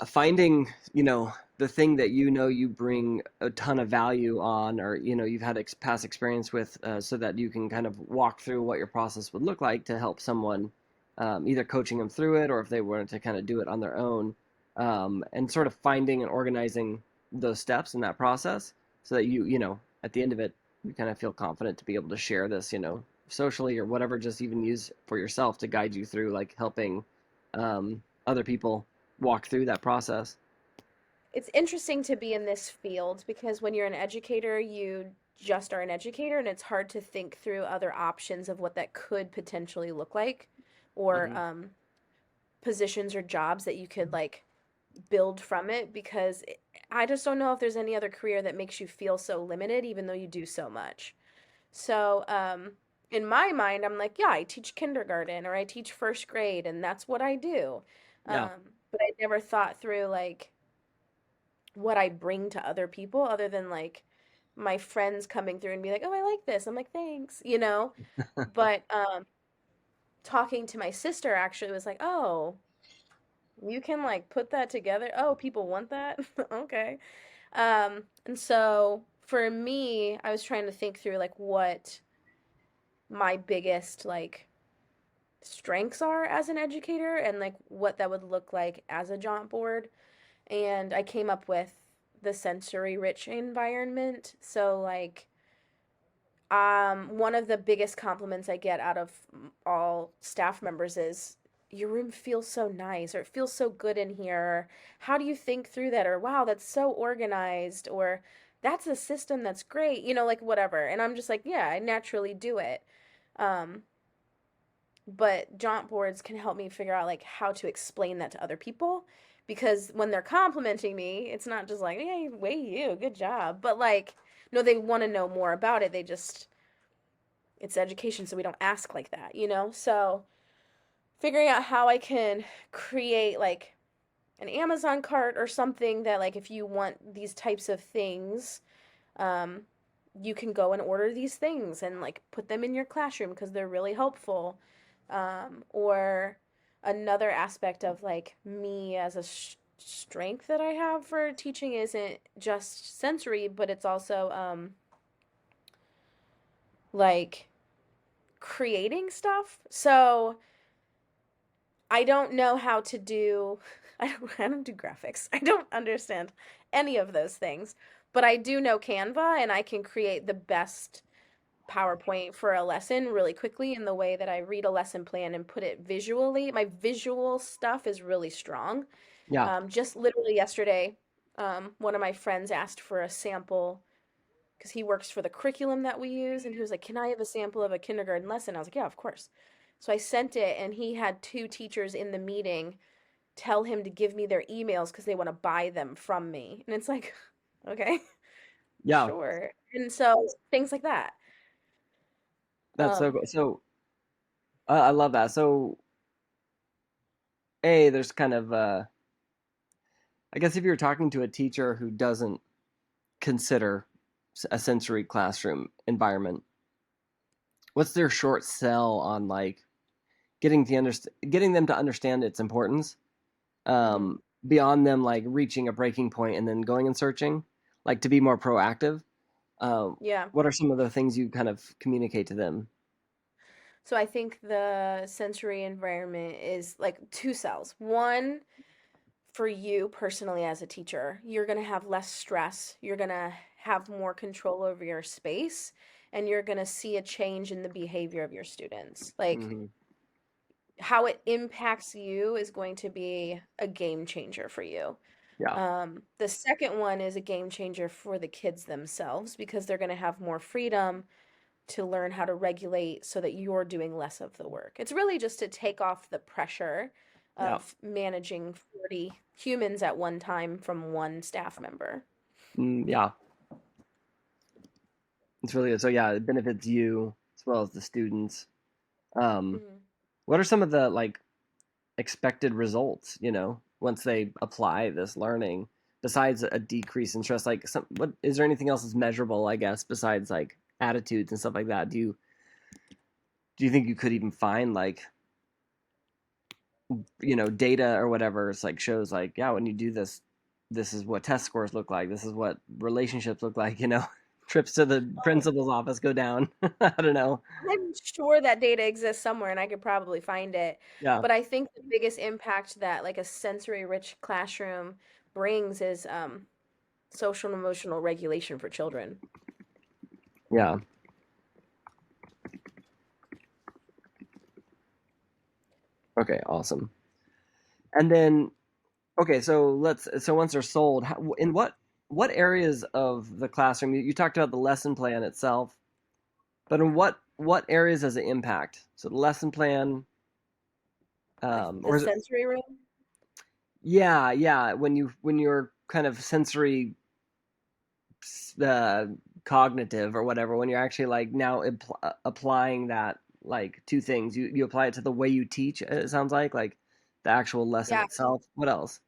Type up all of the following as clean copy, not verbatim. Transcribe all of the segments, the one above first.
finding, the thing that you bring a ton of value on, or you've had past experience with, so that you can kind of walk through what your process would look like to help someone, either coaching them through it or if they wanted to kind of do it on their own, and sort of finding and organizing those steps in that process so that at the end of it, you kind of feel confident to be able to share this, socially or whatever, just even use for yourself to guide you through like helping, other people walk through that process. It's interesting to be in this field because when you're an educator, you just are an educator, and it's hard to think through other options of what that could potentially look like, or Hmm. positions or jobs that you could like build from it because I just don't know if there's any other career that makes you feel so limited even though you do so much. So, in my mind, I'm like, yeah, I teach kindergarten or I teach first grade and that's what I do. Yeah. But I never thought through like what I bring to other people other than like my friends coming through and be like, "Oh, I like this." I'm like, "Thanks," you know? But talking to my sister actually was like, "Oh, you can like put that together. Oh, people want that. Okay." And so for me, I was trying to think through like what my biggest like strengths are as an educator and like what that would look like as a jaunt board. And I came up with the sensory rich environment. So like one of the biggest compliments I get out of all staff members is your room feels so nice or it feels so good in here. Or, how do you think through that? Or wow, that's so organized. Or that's a system that's great. Like whatever. And I'm just like, yeah, I naturally do it. Um, but jaunt boards can help me figure out like how to explain that to other people because when they're complimenting me, it's not just like, hey, way you, good job. But like, no, they want to know more about it. They just it's education, so we don't ask like that. So figuring out how I can create like an Amazon cart or something that like if you want these types of things, um, you can go and order these things and like put them in your classroom because they're really helpful. Or another aspect of like me as a strength that I have for teaching isn't just sensory, but it's also like creating stuff. So I don't know how to do I don't do graphics. I don't understand any of those things, but I do know Canva and I can create the best PowerPoint for a lesson really quickly in the way that I read a lesson plan and put it visually. My visual stuff is really strong. Yeah. Just literally yesterday, one of my friends asked for a sample because he works for the curriculum that we use, and he was like, "Can I have a sample of a kindergarten lesson?" I was like, "Yeah, of course." So I sent it, and he had two teachers in the meeting tell him to give me their emails because they want to buy them from me. And it's like, okay, Yeah. sure. And so things like that. That's so Um, cool. So, I love that. So, there's kind of, I guess if you're talking to a teacher who doesn't consider a sensory classroom environment, what's their short sell on like getting them to understand its importance, mhm. beyond them like reaching a breaking point and then going and searching, like to be more proactive? Yeah. What are some of the things you kind of communicate to them? So I think the sensory environment is like two cells. One, for you personally as a teacher, you're going to have less stress. You're going to have more control over your space, and you're going to see a change in the behavior of your students. Like Hmm. how it impacts you is going to be a game changer for you. Yeah. The second one is a game changer for the kids themselves because they're going to have more freedom to learn how to regulate so that you're doing less of the work. It's really just to take off the pressure Yeah. of managing 40 humans at one time from one staff member. Yeah. It's really good. So yeah, it benefits you as well as the students. Um, Mhm. what are some of the like expected results, once they apply this learning, besides a decrease in stress? Like, what is there anything else that's measurable, I guess, besides like attitudes and stuff like that? Do you think you could even find like data or whatever. It's like shows like, yeah, when you do this, this is what test scores look like. This is what relationships look like. Trips to the Oh, principal's office go down. I don't know. I'm sure that data exists somewhere and I could probably find it. Yeah. But I think the biggest impact that like a sensory rich classroom brings is social and emotional regulation for children. Yeah. Okay. Awesome. And then, okay, so once they're sold, in what areas of the classroom you talked about the lesson plan itself, but in what areas does it impact? So the lesson plan, Like the or is it? sensory room? Yeah, yeah. When you're kind of sensory, uh, cognitive or whatever, when you're actually like now applying that like two things, you apply it to the way you teach. It sounds like the actual lesson Yeah, itself. What else?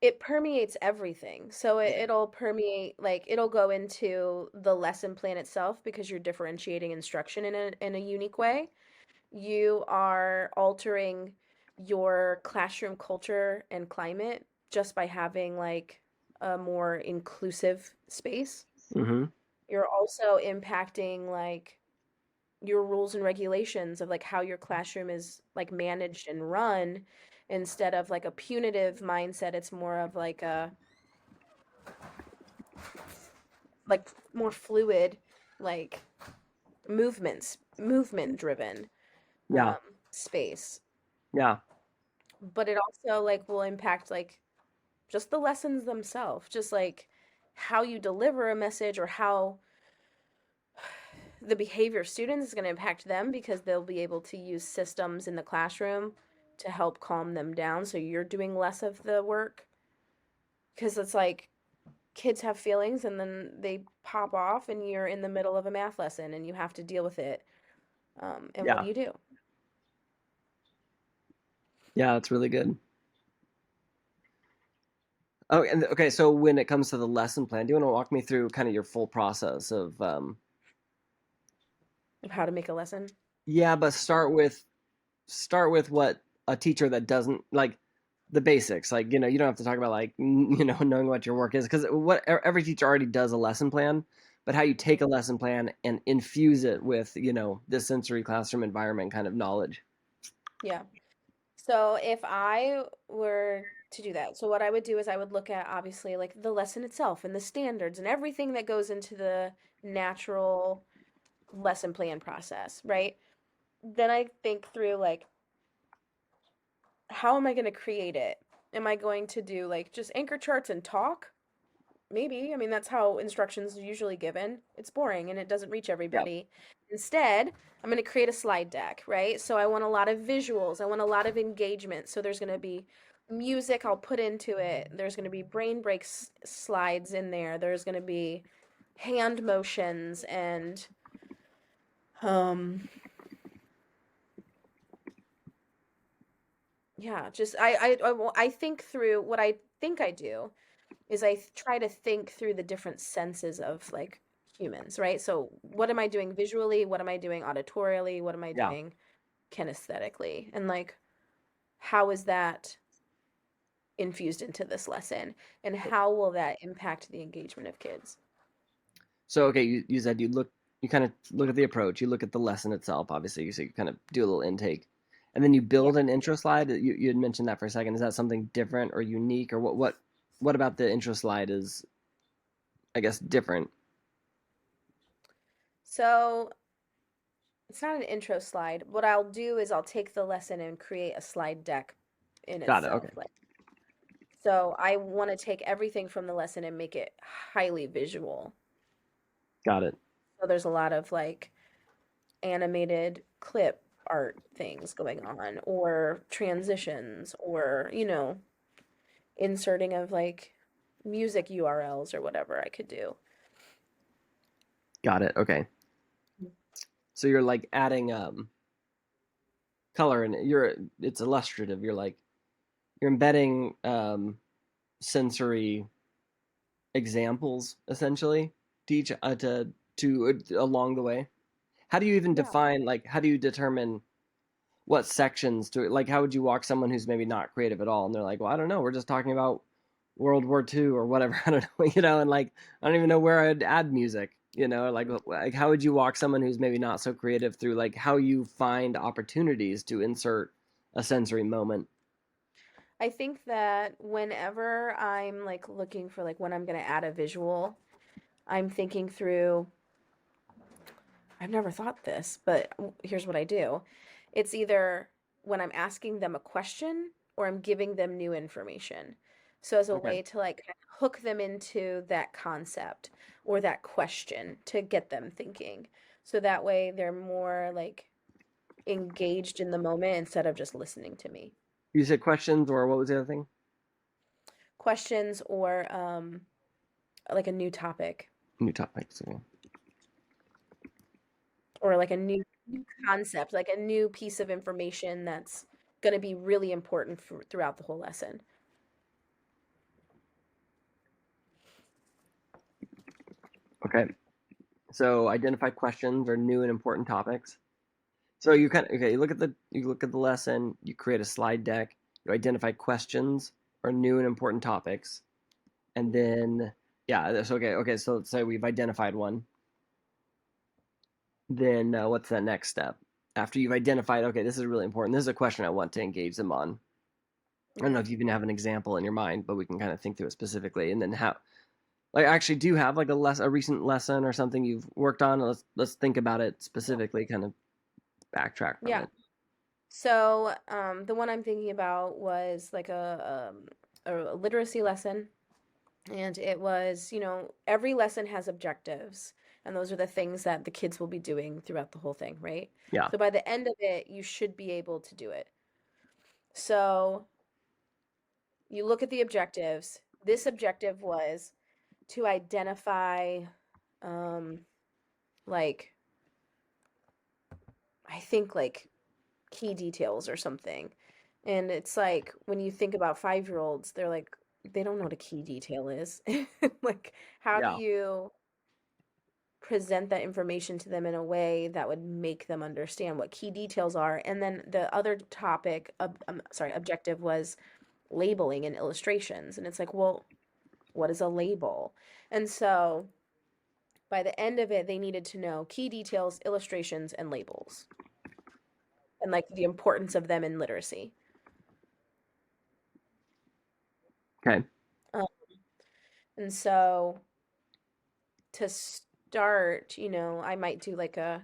it permeates everything. So it'll permeate, like it'll go into the lesson plan itself because you're differentiating instruction in a unique way. You are altering your classroom culture and climate just by having like a more inclusive space. Mm-hmm. You're also impacting like your rules and regulations of like how your classroom is like managed and run. Instead of like a punitive mindset, it's more of like more fluid, like movement driven Yeah, space. yeah, But it also like will impact like just the lessons themselves, just like how you deliver a message or how the behavior of students is going to impact them because they'll be able to use systems in the classroom to help calm them down so you're doing less of the work because it's like kids have feelings and then they pop off and you're in the middle of a math lesson and you have to deal with it. And what yeah, do you do? yeah. It's really good. Oh, and okay. So when it comes to the lesson plan, do you want to walk me through kind of your full process of, Of how to make a lesson? yeah, but start with what a teacher that doesn't like the basics, like you don't have to talk about like knowing what your work is because what every teacher already does a lesson plan, but how you take a lesson plan and infuse it with this sensory classroom environment kind of knowledge. Yeah. So if I were to do that, so what I would do is I would look at obviously like the lesson itself and the standards and everything that goes into the natural lesson plan process, right? Then I think through like how am I going to create it? Am I going to do like just anchor charts and talk? Maybe. I mean, that's how instructions are usually given. It's boring and it doesn't reach Yeah, everybody. Instead, I'm going to create a slide deck, right? So I want a lot of visuals. I want a lot of engagement. So there's going to be music I'll put into it. There's going to be brain breaks slides in there. There's going to be hand motions and um yeah, just I think through what I think I do is try to think through the different senses of like humans, right? So what am I doing visually? What am I doing auditorially? What am I yeah. doing kinesthetically? And like how is that infused into this lesson? And how will that impact the engagement of kids? So okay, you said you kind of look at the approach, you look at the lesson itself, obviously, so you kind of do a little intake, and then you Yeah. build an intro slide. You had mentioned that for a second. Is that something different or unique, or what about the intro slide is, I guess, different? So it's not an intro slide. What I'll do is I'll take the lesson and create a slide deck in Got it. Okay, itself. Like so I want to take everything from the lesson and make it highly visual. got it. So there's a lot of like animated clip art things going on or transitions or inserting of like music URLs or whatever I could do. Got it. Okay. So you're like adding color and it's illustrative. You're embedding sensory examples essentially to each to along the way. How do you even Yeah. define, like how do you determine what sections to it? Like, how would you walk someone who's maybe not creative at all, and they're like, well, I don't know, we're just talking about World War II or whatever. I don't know, and like I don't even know where I'd add music. Like how would you walk someone who's maybe not so creative through like how you find opportunities to insert a sensory moment? I think that whenever I'm like looking for like when I'm going to add a visual, I'm thinking through, I've never thought this, but here's what I do. It's either when I'm asking them a question or I'm giving them new information. So as a Okay. way to like hook them into that concept or that question to get them thinking. So that way they're more like engaged in the moment instead of just listening to me. You said questions, or what was the other thing? Questions or like a new topic New topics. Okay. or like a new concept, like a new piece of information that's going to be really important throughout the whole lesson. Okay. So identify questions or new and important topics. So you kind of okay. You look at the lesson. You create a slide deck. You identify questions or new and important topics, and then yeah, that's okay. Okay, so let's say we've identified one. Then what's that next step? After you've identified, okay, this is really important. This is a question I want to engage them on. I don't know Mm. if you even have an example in your mind, but we can kind of think through it specifically, and then how. Like, actually, do you have like a recent lesson or something you've worked on? Let's think about it specifically. Kind of backtrack from Yeah. it. So, the one I'm thinking about was like a literacy lesson. And it was, every lesson has objectives. And those are the things that the kids will be doing throughout the whole thing, right? Yeah. So by the end of it, you should be able to do it. So you look at the objectives. This objective was to identify, um, like, I think like key details or something. And it's like when you think about 5-year-olds, they're like, they don't know what a key detail is. Like, how do Yeah. you present that information to them in a way that would make them understand what key details are? And then the other topic, objective was labeling and illustrations. And it's like, well, what is a label? And so by the end of it, they needed to know key details, illustrations, and labels, and like the importance of them in literacy. Okay. Um, and so to start, I might do like a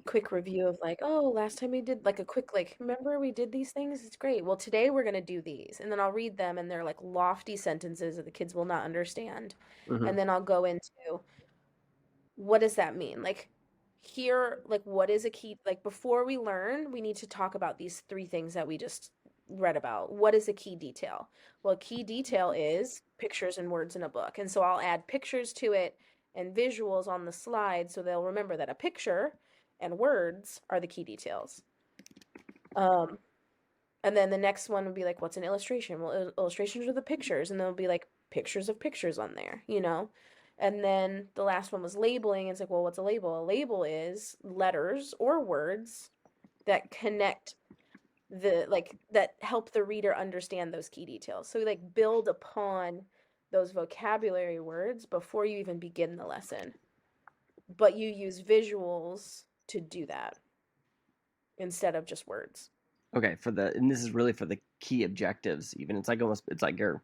quick review of like, oh, last time we did like a quick, like, remember we did these things? It's great. Well, today we're going to do these. And then I'll read them and they're like lofty sentences that the kids will not understand. Hmm. And then I'll go into what does that mean? Like, here, like, what is a key? Like, before we learn, we need to talk about these three things that we just read about. What is a key detail? Well, a key detail is pictures and words in a book. And so I'll add pictures to it and visuals on the slide so they'll remember that a picture and words are the key details. Um, and then the next one would be like, what's an illustration? Well, illustrations are the pictures, and there'll be like pictures of pictures on there. And then the last one was labeling. It's like, well, what's a label? A label is letters or words that connect that help the reader understand those key details. So we like build upon those vocabulary words before you even begin the lesson, but you use visuals to do that instead of just words. Okay. And this is really for the key objectives. Even it's like your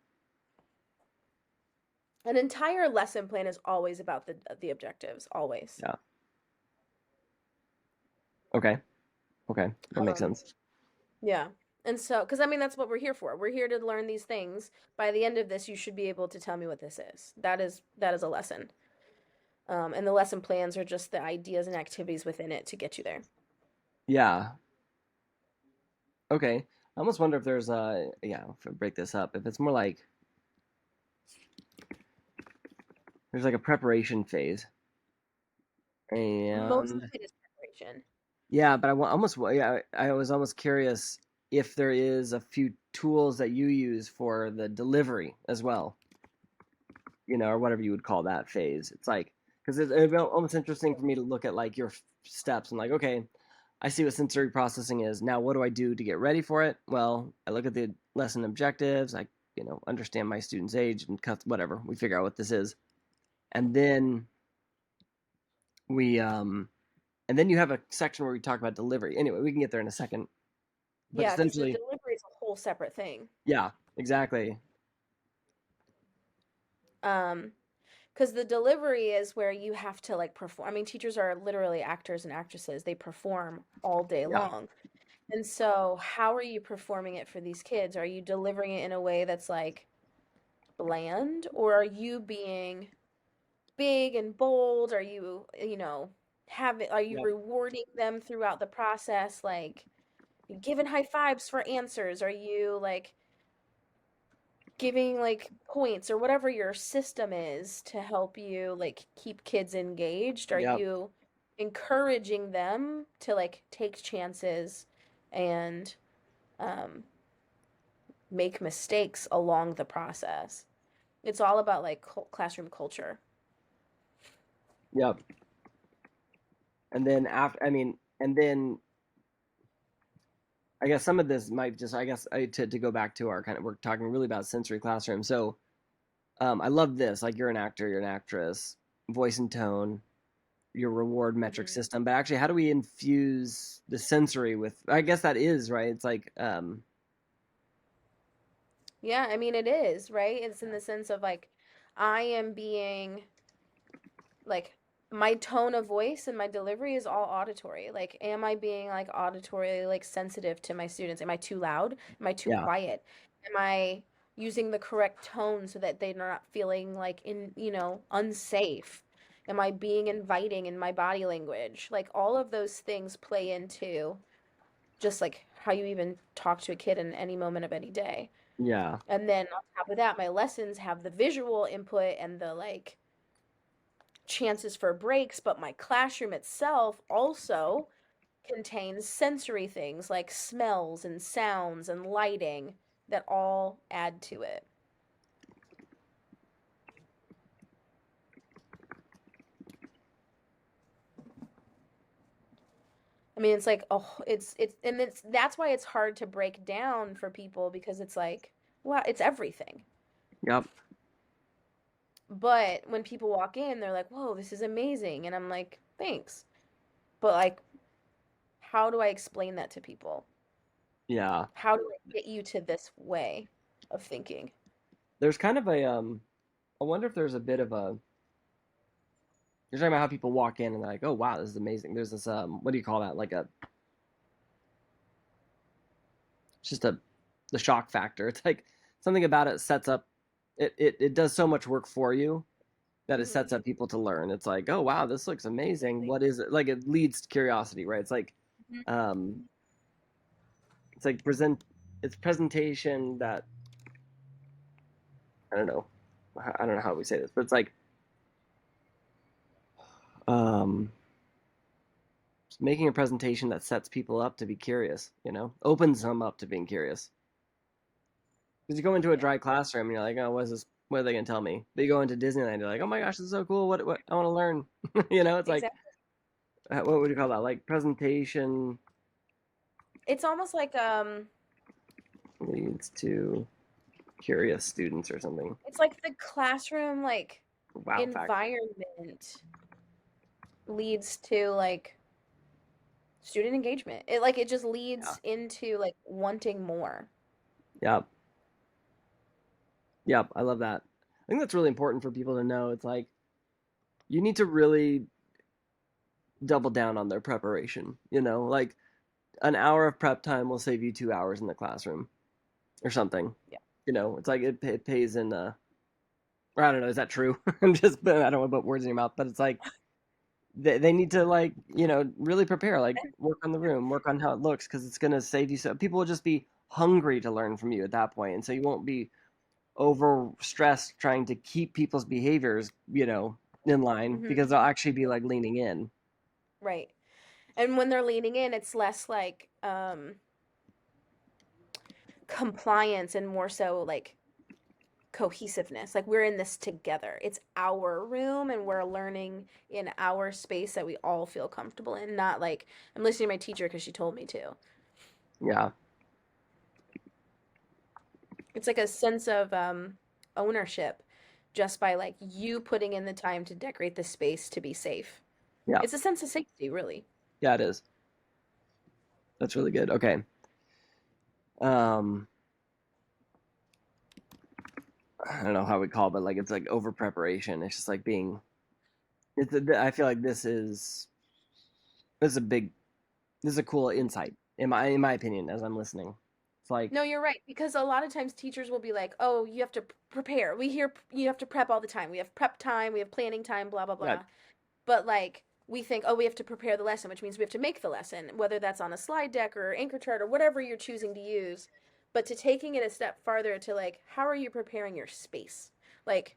An entire lesson plan is always about the objectives, always. yeah. Okay. Okay. That makes Um, sense. yeah. And so, because I mean, that's what we're here for. We're here to learn these things. By the end of this, you should be able to tell me what this is. That is a lesson. And the lesson plans are just the ideas and activities within it to get you there. Yeah. Okay. I almost wonder if there's if I break this up, if it's more like there's like a preparation phase, Most and of it is preparation. yeah, but I was almost curious if there is a few tools that you use for the delivery as well, or whatever you would call that phase. It's like because it's almost interesting for me to look at like your steps and like, okay, I see what sensory processing is. Now, what do I do to get ready for it? Well, I look at the lesson objectives. I, understand my student's age and cut whatever. We figure out what this is, and then we and then you have a section where we talk about delivery. Anyway, we can get there in a second. But Yeah, because the essentially, delivery is a whole separate thing. yeah, exactly. Um, because the delivery is where you have to like perform. I mean, teachers are literally actors and actresses. They perform all day Yeah, long. And so, how are you performing it for these kids? Are you delivering it in a way that's like bland, or are you being big and bold? Are you, are you yep, rewarding them throughout the process? Like, you giving high fives for answers? Are you like giving like points or whatever your system is to help you like keep kids engaged? Are yep, you encouraging them to like take chances and um, make mistakes along the process? It's all about like classroom culture. yep. And then after, I mean, and then I guess some of this might just, I guess, to go back to our kind of, we're talking really about sensory classroom. So I love this. Like, you're an actor, you're an actress, voice and tone, your reward metric Hmm. system. But actually, how do we infuse the sensory with? I guess that is right. It's like, Yeah, I mean, it is, right? It's in the sense of like, I am being like my tone of voice and my delivery is all auditory. Like, am I being like auditory, like sensitive to my students? Am I too loud? Am I too yeah, quiet? Am I using the correct tone so that they're not feeling like unsafe? Am I being inviting in my body language? Like, all of those things play into just like how you even talk to a kid in any moment of any day. yeah, And then on top of that, my lessons have the visual input and the like chances for breaks, but my classroom itself also contains sensory things like smells and sounds and lighting that all add to it. I mean, it's like, oh, it's that's why it's hard to break down for people because it's like, wow, it's everything. yep, But when people walk in, they're like, whoa, this is amazing. And I'm like, thanks. But like, how do I explain that to people? yeah. How do I get you to this way of thinking? There's kind of a I wonder if there's a bit of a. You're talking about how people walk in and they're like, "Oh wow, this is amazing." There's this what do you call that? Like a just a the shock factor. It's like something about it sets up. It does so much work for you that it Hmm. sets up people to learn. It's like, oh wow, this looks amazing. Exactly. What is it? Like, it leads to curiosity, right? Mhm. Um, it's like it's presentation that I don't know, I don't know how we say this, but it's like um, making a presentation that sets people up to be curious. Opens them up to being curious. Because you go into a Yeah, dry classroom and you're like, oh, what is this? What are they gonna tell me? But you go into Disneyland, you're like, oh my gosh, this is so cool. What I want to learn. It's like, exactly. what would you call that? Like, presentation It's almost like leads to curious students or something. it's like the classroom like Wow factor. environment leads to like student engagement. It just Yeah. leads into like wanting more. Yep. Yep. I love that. I think that's really important for people to know. It's like you need to really double down on their preparation. Like an hour of prep time will save you 2 hours in the classroom or something. Yeah. It's like it pays in. Or I don't know. Is that true? I'm just. I don't want to put words in your mouth, but it's like they need to, like, really prepare. Like, work on the room, work on how it looks, because it's gonna save you. So people will just be hungry to learn from you at that point, and so you won't be over stressed trying to keep people's behaviors, in line, Hmm. because they'll actually be like leaning in. Right. And when they're leaning in, it's less like compliance and more so like cohesiveness. Like we're in this together. It's our room and we're learning in our space that we all feel comfortable in, not like I'm listening to my teacher because she told me to. Yeah. It's like a sense of ownership just by like you putting in the time to decorate the space to be safe. Yeah. It's a sense of safety, really. Yeah, it is. That's really good. Okay. Um, I don't know how we call it, but like it's like over preparation. It's just like being. I feel like this is a big this is a cool insight in my opinion as I'm listening. It's like No, you're right. Because a lot of times teachers will be like, oh, you have to prepare. We hear you have to prep all the time. We have prep time, we have planning time, blah, blah, yeah, blah. But like, we think, oh, we have to prepare the lesson, which means we have to make the lesson, whether that's on a slide deck or anchor chart or whatever you're choosing to use. But to taking it a step farther to like, how are you preparing your space? Like,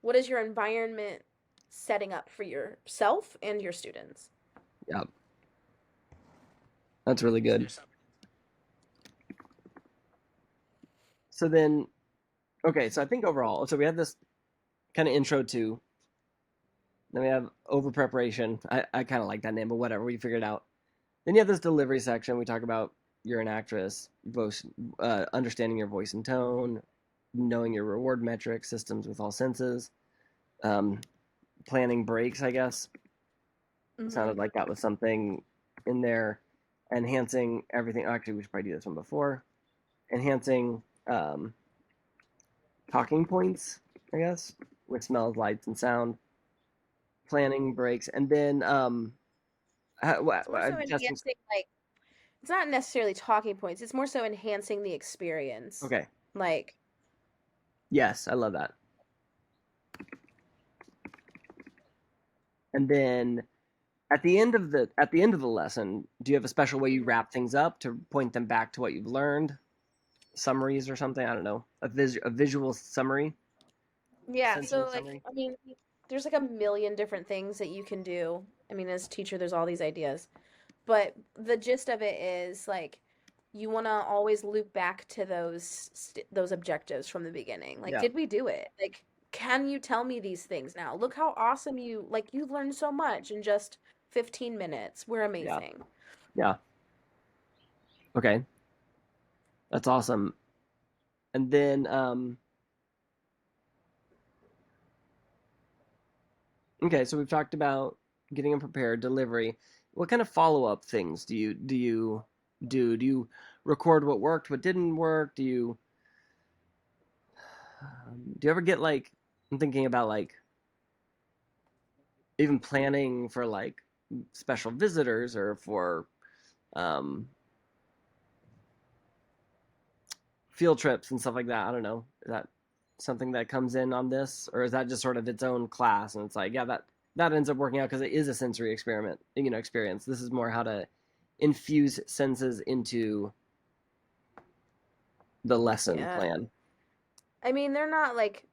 what is your environment setting up for yourself and your students? yeah, that's really good. So then, okay, so I think overall, so we have this kind of intro to, then we have over preparation. I kind of like that name, but whatever, we figured it out. Then you have this delivery section. We talk about you're an actress, voice, understanding your voice and tone, knowing your reward metrics, systems with all senses, um, planning breaks, I guess. It Mm-hmm. sounded like that was something in there. Enhancing everything. Actually, we should probably do this one before. Enhancing talking points, I guess, with smells, lights, and sound. Planning breaks, and then It's more so testing. enhancing, like, it's not necessarily talking points. It's more so enhancing the experience. Okay. Like, Yes, I love that. And then at the end of the lesson, do you have a special way you mhm. wrap things up to point them back to what you've learned? Summaries or something? I don't know. A visual summary, Yeah, so sensory like summary. I mean, there's like a million different things that you can do. I mean, as a teacher, there's all these ideas. But the gist of it is like you want to always loop back to those objectives from the beginning. Like, Yeah, did we do it? Like, can you tell me these things now? Look how awesome you've learned so much in just 15 minutes. We're yeah, amazing. yeah. Okay, that's awesome. And then okay, so we've talked about getting them prepared, delivery. What kind of follow up things do? Do you record what worked, what didn't work? Do you ever get like I'm thinking about like even planning for like special visitors or for um, field trips and stuff like that. I don't know. Is that something that comes in on this, or is that just sort of its own class? And it's like, yeah, that ends up working out because it is a sensory experiment, experience. This is more how to infuse senses into the lesson Yeah. plan. I mean, they're not like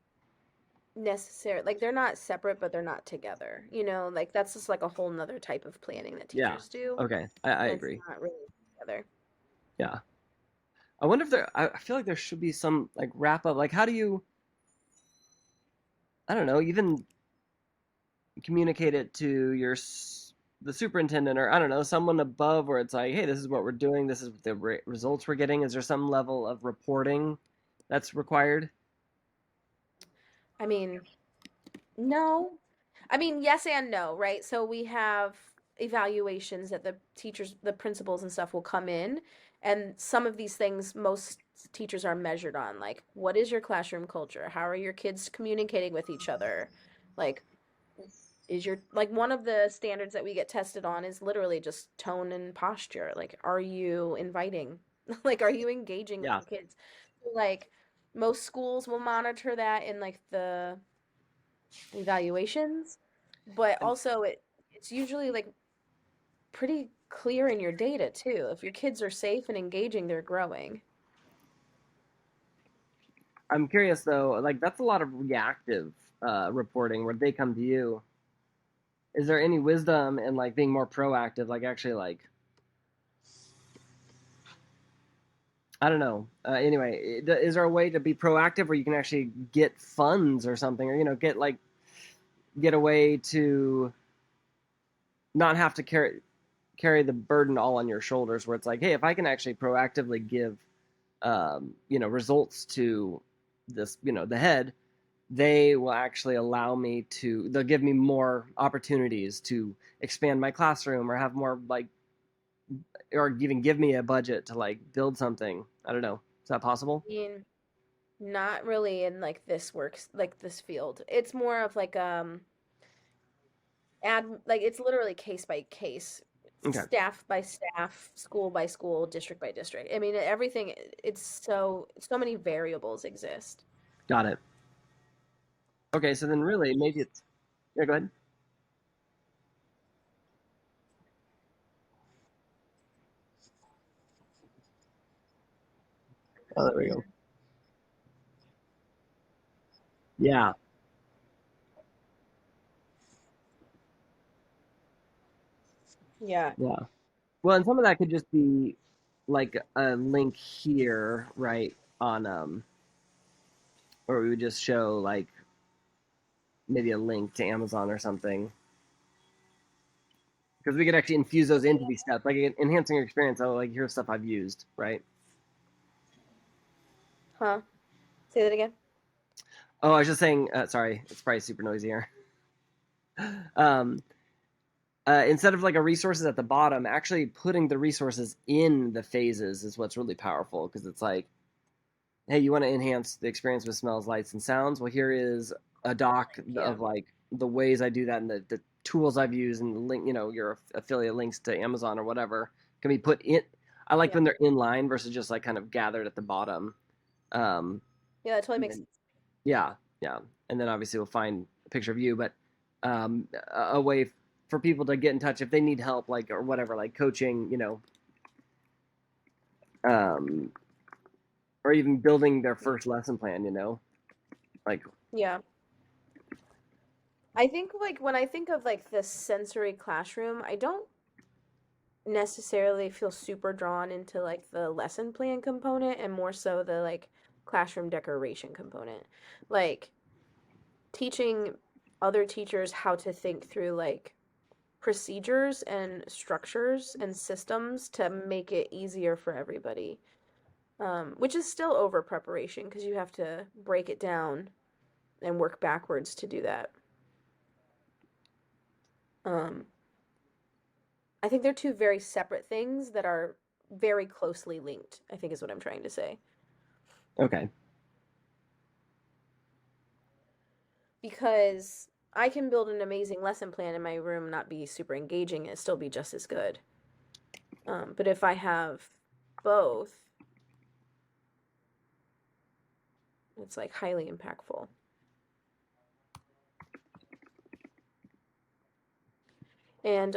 necessary, like they're not separate, but they're not together. Like that's just like a whole nother type of planning that Yeah. teachers do, Okay. I and it's agree. not really together. Yeah. I wonder if there. I feel like there should be some like wrap up. Like, how do you? I don't know. Even communicate it to the superintendent or I don't know someone above where it's like, hey, this is what we're doing. This is the results we're getting. Is there some level of reporting that's required? I mean, no. I mean, yes and no, right? So we have evaluations that the teachers, the principals and stuff will come in, and some of these things most teachers are measured on, like what is your classroom culture? How are your kids communicating with each other? Like is your like one of the standards that we get tested on is literally just tone and posture. Like are you inviting? Like are you engaging with Yeah. your kids? Like most schools will monitor that in like the evaluations, but And also it's usually like pretty clear in your data too. If your kids are safe and engaging, they're growing. I'm curious though, like that's a lot of reactive reporting where they come to you. Is there any wisdom in like being more proactive, like actually like I don't know. Anyway, is there a way to be proactive where you can actually get funds or something, or get a way to not have to carry the burden all on your shoulders? Where it's like, hey, if I can actually proactively give results to this, the head, they will actually allow me to. They'll give me more opportunities to expand my classroom or have more like, or even give me a budget to like build something. I don't know. Is that possible? I mean, not really in like this works like this field. It's more of like like it's literally case by case, Okay, staff by staff, school by school, district by district. I mean, everything it's so many variables exist. got it. Okay, so then really maybe it's yeah. Go ahead. Oh, there we go. Mhm. Yeah, Yeah. yeah. Well, and some of that could just be like a link here, right? On Or we would just show like maybe a link to Amazon or something, because we could actually infuse those into these steps, like enhancing your experience. Oh, like here's stuff I've used, right? Huh? Say that again. Oh, I was just saying. Sorry, it's probably super noisy here. Um, Instead of like a resources at the bottom, actually putting the resources in the phases is what's really powerful, because it's like, hey, you want to enhance the experience with smells, lights, and sounds. Well, here is a doc Yeah. of like the ways I do that and the tools I've used and the link, your affiliate links to Amazon or whatever can be put in. I like Yeah. when they're in line versus just like kind of gathered at the bottom. Um, Yeah, that totally and makes then, sense. yeah, yeah, and then obviously we'll find a picture of you, but a way for people to get in touch if they need help, like or whatever, like coaching, um, or even building their first lesson plan. Like Yeah. I think like when I think of like the sensory classroom, I don't necessarily feel super drawn into like the lesson plan component and more so the like classroom decoration component. Like teaching other teachers how to think through like procedures and structures and systems to make it easier for everybody. Which is still over preparation because you have to break it down and work backwards to do that. Um, I think they're two very separate things that are very closely linked, I think is what I'm trying to say. okay, Because I can build an amazing lesson plan in my room, not be super engaging, and still be just as good. But if I have both, it's like highly impactful. And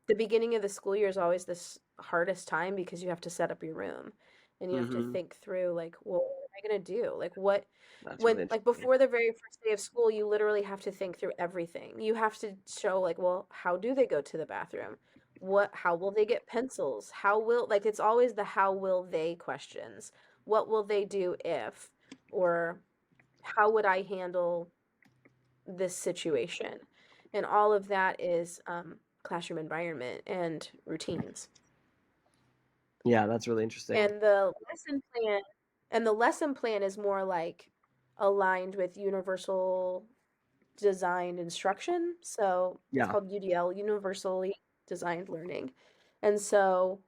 the beginning of the school year is always this hardest time because you have to set up your room and you have to mm-hmm. think through like, well, what am I gonna do? Like what That's when really like interesting. before the very first day of school, you literally have to think through everything. You have to show like, well, how do they go to the bathroom? How will they get pencils? How will like it's always the how will they questions. What will they do if? Or how would I handle this situation? And all of that is classroom environment and routines. Yeah, that's really interesting. And the lesson plan is more like aligned with universal designed instruction. So it's Yeah. called UDL, universally designed learning. And so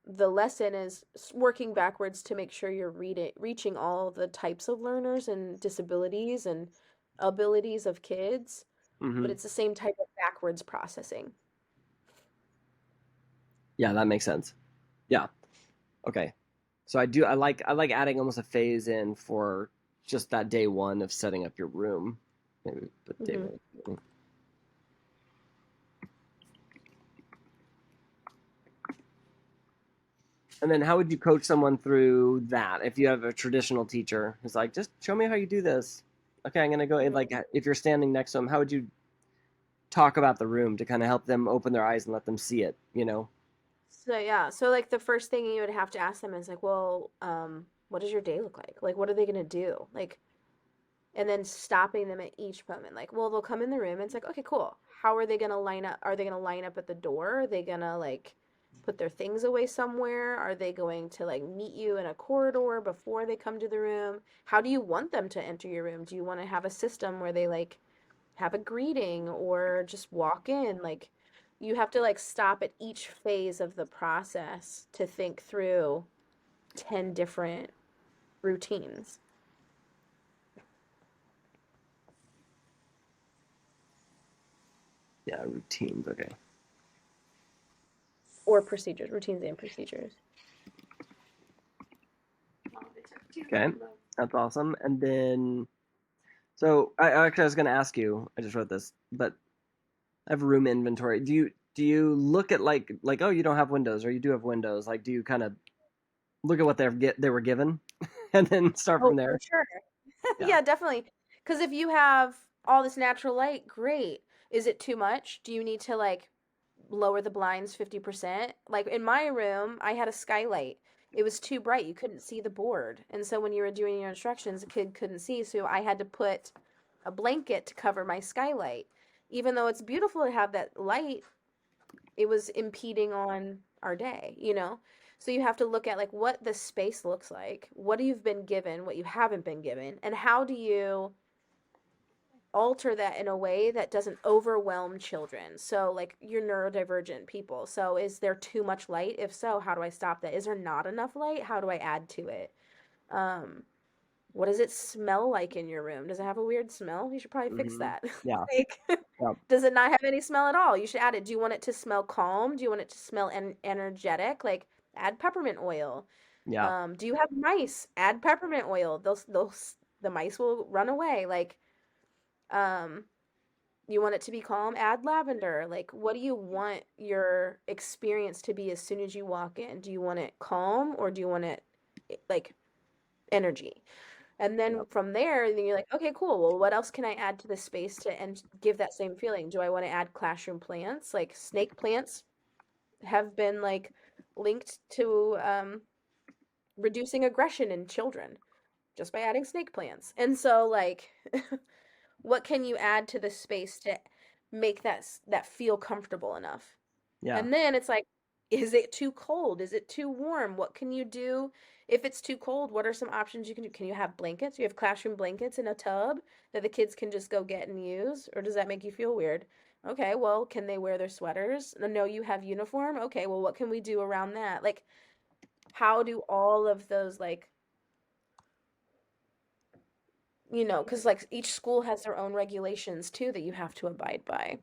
the lesson is working backwards to make sure you're reaching all the types of learners and disabilities and abilities of kids, but Mm-hmm. it's the same type of backwards processing. Yeah, that makes sense. Yeah. Okay. So I like adding almost a phase in for just that day one of setting up your room. Maybe put day Hmm. one. And then how would you coach someone through that if you have a traditional teacher who's like, just show me how you do this. Okay, I'm gonna go and like Hmm. if you're standing next to them, how would you talk about the room to kind of help them open their eyes and let them see it? So yeah, so like the first thing you would have to ask them is like, well, what does your day look like? Like, what are they gonna do? Like, and then stopping them at each moment. Like, well, they'll come in the room and it's like, okay, cool. How are they gonna line up? Are they gonna line up at the door? Are they gonna like put their things away somewhere? Are they going to like meet you in a corridor before they come to the room? How do you want them to enter your room? Do you want to have a system where they like have a greeting or just walk in? Like, you have to like stop at each phase of the process to think through 10 different routines Yeah, routines. Okay. or procedures, routines and procedures. Okay, that's awesome. And then, so I was going to ask you. I just wrote this, but I have room inventory. Do you look at like oh, you don't have windows or you do have windows? Like, do you kind of look at what they were given, and then start Oh, from for there? sure. Yeah. Yeah, definitely. Because if you have all this natural light, great. Is it too much? Do you need to like lower the blinds 50%? Like in my room, I had a skylight. It was too bright. You couldn't see the board. And so when you were doing your instructions, the kid couldn't see. So I had to put a blanket to cover my skylight. Even though it's beautiful to have that light, it was impeding on our day, you know? So you have to look at like what the space looks like, what you've been given, what you haven't been given, and how do you alter that in a way that doesn't overwhelm children. So like you're neurodivergent people. So is there too much light? If so, how do I stop that? Is there not enough light? How do I add to it? Um, what does it smell like in your room? Does it have a weird smell? You should probably fix Hmm. that. Yeah. Like, Yeah. does it not have any smell at all? You should add it. Do you want it to smell calm? Do you want it to smell energetic? Like, add peppermint oil. Yeah. Do you have mice? Add peppermint oil. The mice will run away. Like, um, you want it to be calm? Add lavender. Like, what do you want your experience to be as soon as you walk in? Do you want it calm or do you want it like energy? And Yeah. then from there, then you're like, okay, cool. Well, what else can I add to this space to and give that same feeling? Do I want to add classroom plants? Like snake plants have been like linked to reducing aggression in children just by adding snake plants. And so like what can you add to the space to make that feel comfortable enough? Yeah. And then it's like, is it too cold? Is it too warm? What can you do if it's too cold? What are some options you can do? Can you have blankets? You have classroom blankets in a tub that the kids can just go get and use? Or does that make you feel weird? Okay, well, can they wear their sweaters? No, you have uniform. Okay, well, what can we do around that? Like, how do all of those, like, because like each school has their own regulations too that you have to abide by.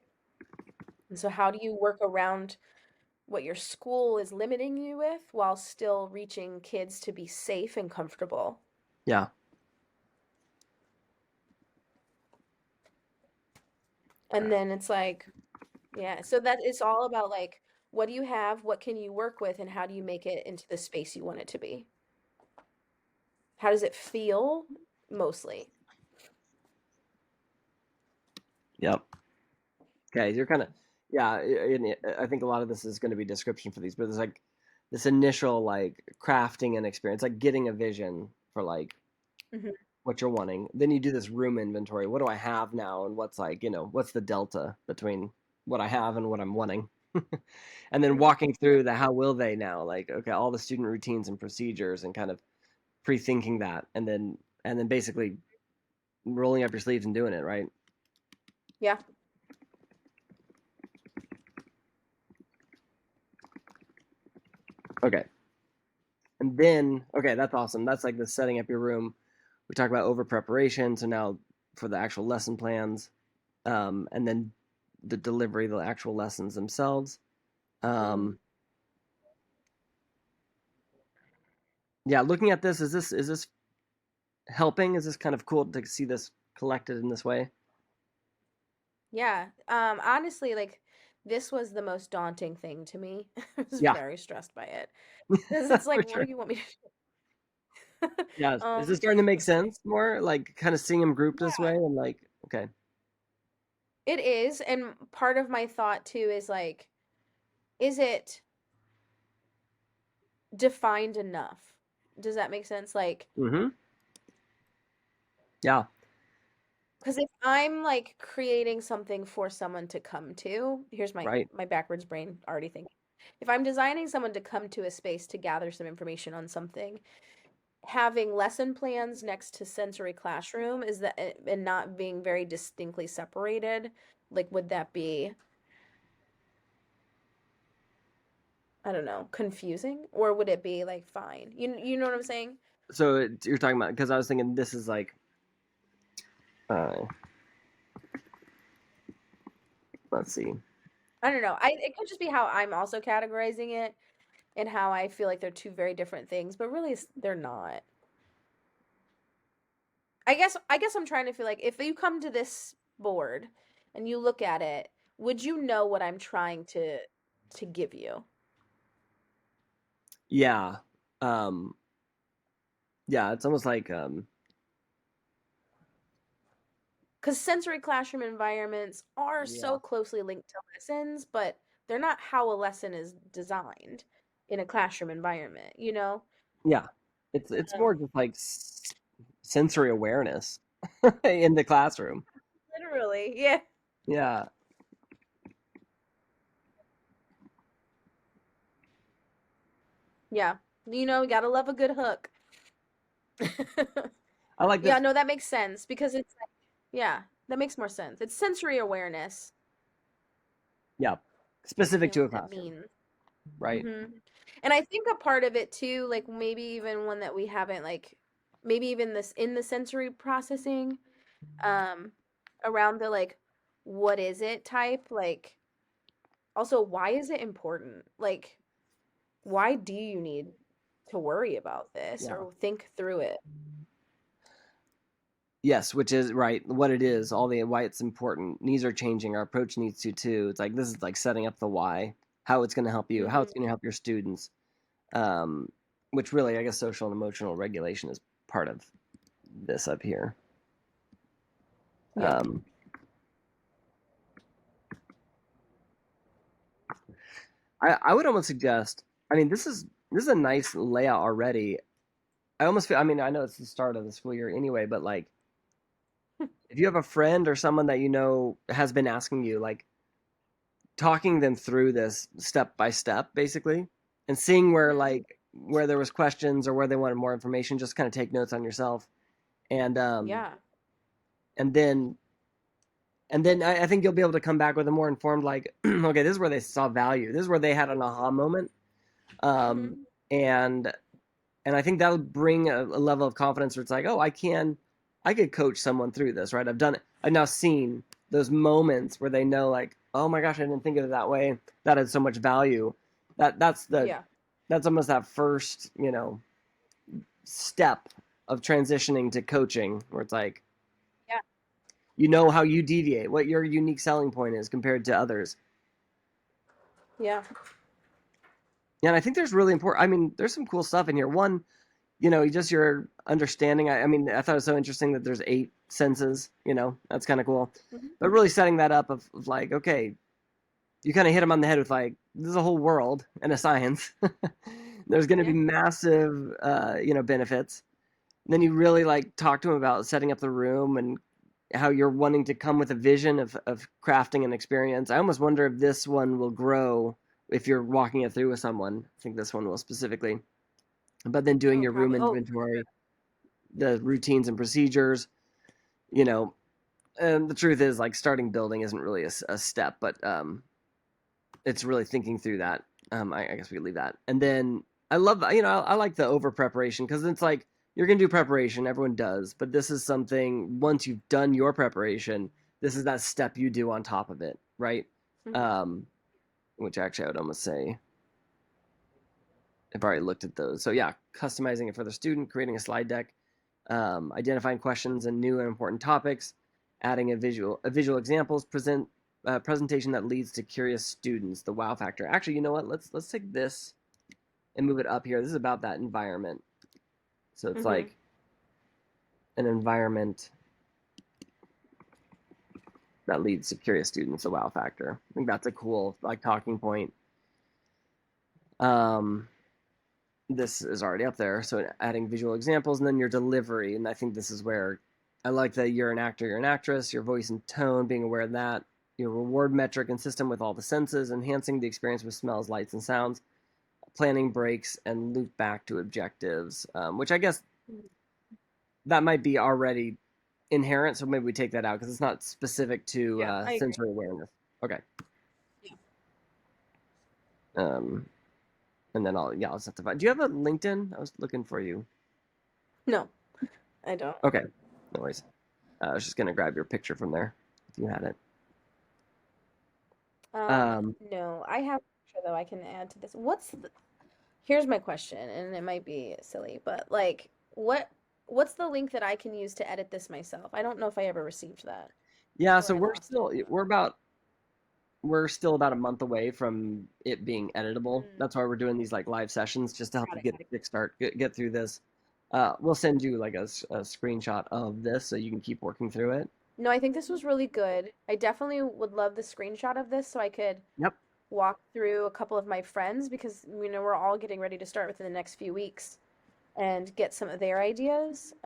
And so, how do you work around what your school is limiting you with while still reaching kids to be safe and comfortable? Yeah. And then it's like, yeah, so that it's all about like, what do you have? What can you work with? And how do you make it into the space you want it to be? How does it feel mostly? Yep. Okay. You're kind of yeah. I think a lot of this is going to be description for these, but it's like this initial like crafting and experience, like getting a vision for like Hmm. what you're wanting. Then you do this room inventory. What do I have now, and what's like what's the delta between what I have and what I'm wanting? And then Hmm. walking through the how will they now, like okay, all the student routines and procedures, and kind of pre-thinking that, and then basically rolling up your sleeves and doing it, right? Yeah. Okay. And then okay, that's awesome. That's like the setting up your room. We talk about over preparation. So now for the actual lesson plans, and then the delivery, the actual lessons themselves. Hmm. Um, yeah, looking at this, is this helping? Is this kind of cool to see this collected in this way? Yeah. Honestly, like this was the most daunting thing to me. I was Yeah, very stressed by it. Because it's like, for what do sure. you want me to do? Yeah, is this starting to make sense more? Like kind of seeing them grouped this way, Yeah, and like okay, it is. And part of my thought too is like, is it defined enough. Does that make sense? Like, Mm-hmm. Yeah. because if I'm like creating something for someone to come to, here's my Right. backwards brain already thinking. If I'm designing someone to come to a space to gather some information on something, having lesson plans next to sensory classroom is that and not being very distinctly separated, like would that be, I don't know, confusing or would it be like fine? You know what I'm saying? So you're talking about, because I was thinking this is like, uh, let's see. I don't know. It could just be how I'm also categorizing it and how I feel like they're two very different things, but really they're not. I guess I'm trying to feel like if you come to this board and you look at it, would you know what I'm trying to give you? Yeah. Um, yeah, it's almost like, Because sensory classroom environments are yeah. so closely linked to lessons, but they're not how a lesson is designed in a classroom environment, you know? Yeah. It's more Um, just like sensory awareness in the classroom. literally, yeah. Yeah. Yeah. You gotta love a good hook. I like Yeah, this. no, that makes sense because it's like, yeah, that makes more sense. It's sensory awareness. Yeah. Specific to a What that classroom, means. right? hmm And I think a part of it too, like maybe even one that we haven't like, maybe even this in the sensory processing, um, around the like, what is it type, like, also why is it important? Like, why do you need to worry about this Yeah. or think through it? Yes, which is right. What it is, all the why it's important. Needs are changing. Our approach needs to too. It's like this is like setting up the why, how it's going to help you, how it's hmm going to help your students. Um, which really, I guess, social and emotional regulation is part of this up here. Yeah. Um, I would almost suggest. I mean, this is a nice layout already. I almost feel. I mean, I know it's the start of the school year anyway, but like, if you have a friend or someone that you know has been asking you, like, talking them through this step by step, basically, and seeing where hmm like where there was questions or where they wanted more information, just kind of take notes on yourself, and um, Yeah. and then and then I think you'll be able to come back with a more informed, like, okay, this is where they saw value, this is where they had an aha moment, hmm um, and and I think that'll bring a level of confidence where it's like, oh, I could coach someone through this, right? I've done it. I've now seen those moments where they know, like, oh my gosh, I didn't think of it that way. That had so much value. Yeah. That's almost that first, step of transitioning to coaching, where it's like, Yeah. you know how you deviate, what your unique selling point is compared to others. Yeah. Yeah, and I think there's really important. I mean, there's some cool stuff in here. One, just your understanding. I mean, I thought it was so interesting that there's 8 senses. That's kind of cool. hmm But really setting that up of like, okay, you kind of hit them on the head with like, this is a whole world and a science. There's going to be Yeah. massive, benefits. And then you really like talk to them about setting up the room and how you're wanting to come with a vision of crafting an experience. I almost wonder if this one will grow if you're walking it through with someone. I think this one will specifically. But then doing Oh, your room probably. Oh, inventory, the routines and procedures, you know. And the truth is, like, starting building isn't really a step, but it's really thinking through that. I guess we could leave that. And then I love, I like the over preparation because it's like you're gonna do preparation, everyone does, but this is something once you've done your preparation, this is that step you do on top of it, right? hmm Um, which actually I would almost say I've already looked at those. So yeah, customizing it for the student, creating a slide deck, identifying questions and new and important topics, adding a visual examples, presentation that leads to curious students, the wow factor. Actually, you know what? Let's take this and move it up here. This is about that environment. So it's hmm like an environment that leads to curious students, the wow factor. I think that's a cool like talking point. Um, this is already up there. So adding visual examples and then your delivery. And I think this is where I like that you're an actor, you're an actress, your voice and tone, being aware of that, your reward metric and system with all the senses, enhancing the experience with smells, lights, and sounds, planning breaks, and loop back to objectives, which I guess Mhm. that might be already inherent. So maybe we take that out because it's not specific to Yeah, I agree. sensory awareness. Okay. Yeah. Um, and then I'll just have to find. Do you have a LinkedIn? I was looking for you. No, I don't. Okay, no worries. I was just gonna grab your picture from there if you had it. Um, Um, no, I have a picture though I can add to this. Here's my question, and it might be silly, but like, what's the link that I can use to edit this myself? I don't know if I ever received that, yeah, or so I lost it. we're still about a month away from it being editable. Mm, That's why we're doing these like live sessions just to help got you it, get got it. a kick start, get through this. We'll send you like a screenshot of this so you can keep working through it. No, I think this was really good. I definitely would love the screenshot of this so I could Yep. walk through a couple of my friends because we're all getting ready to start within the next few weeks and get some of their ideas.